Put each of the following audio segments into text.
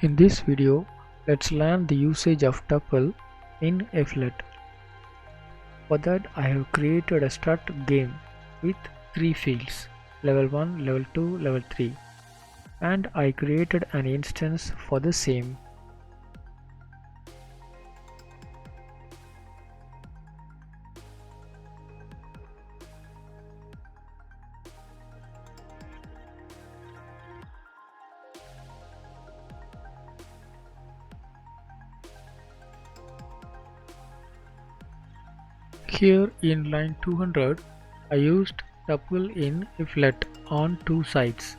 In this video, let's learn the usage of tuple in Flet. For that, I have created a strut game with 3 fields, level 1, level 2, level 3, and I created an instance for the same. Here in line 200, I used tuple in Flet on two sides.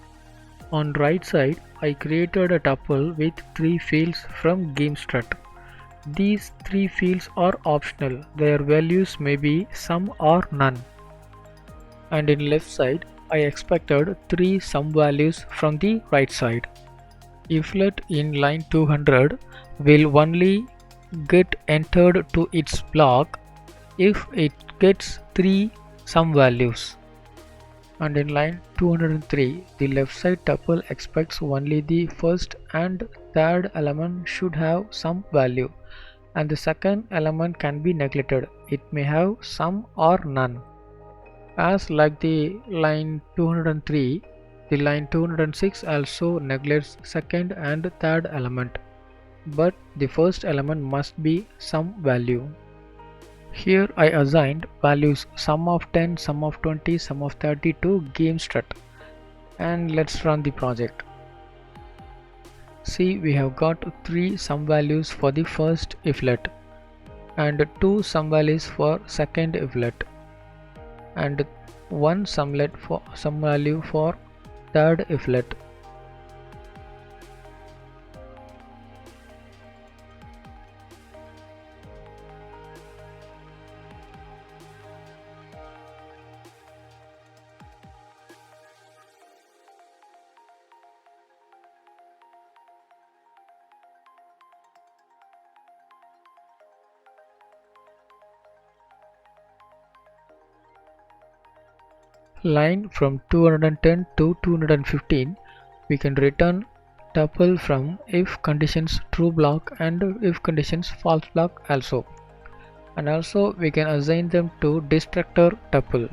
On right side, I created a tuple with 3 fields from GameStrut. These 3 fields are optional, their values may be some or none. And in left side, I expected 3 sum values from the right side. Iflet in line 200 will only get entered to its block if it gets 3 sum values. And in line 203, the left side tuple expects only the first and third element should have some value, and the second element can be neglected. It may have some or none. As like the line 203, the line 206 also neglects second and third element, but the first element must be some value. Here I assigned values sum of 10, sum of 20, sum of 30 to GameStrut, and let's run the project. See, we have got 3 sum values for the first iflet and 2 sum values for second iflet and 1 sum value for third iflet. Line from 210 to 215, we can return tuple from if conditions true block and if conditions false block also, and also we can assign them to destructor tuple.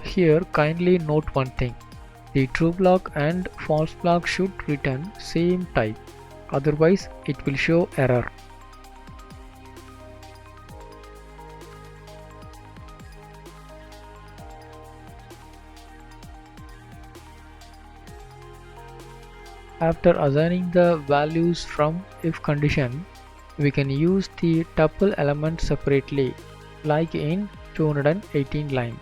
Here kindly note one thing, the true block and false block should return same type, otherwise it will show error. After assigning the values from if condition, we can use the tuple element separately, like in 218 line.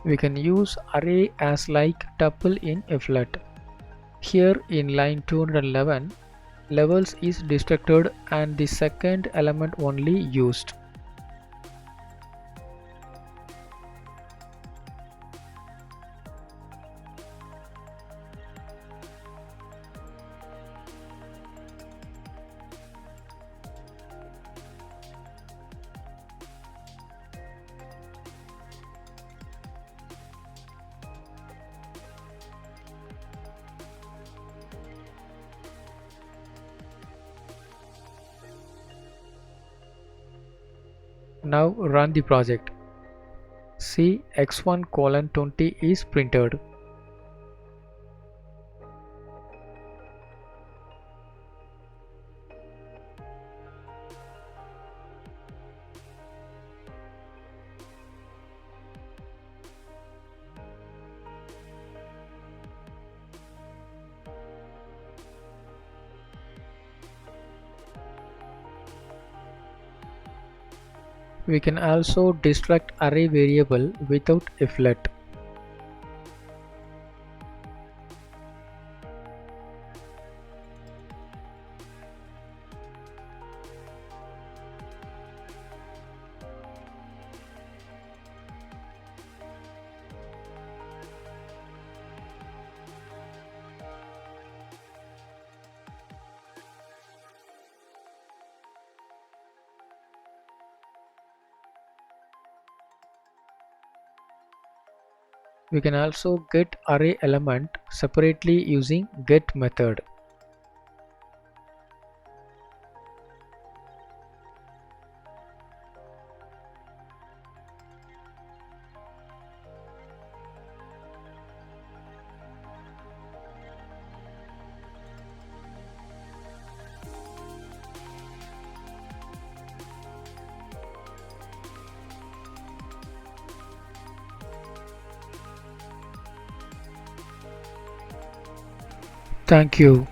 We can use array as like tuple in Flet. Here in line 211, levels is destructed and the second element only used. Now run the project. See x1:20 is printed. We can also destruct array variable without if let. We can also get array element separately using get method. Thank you.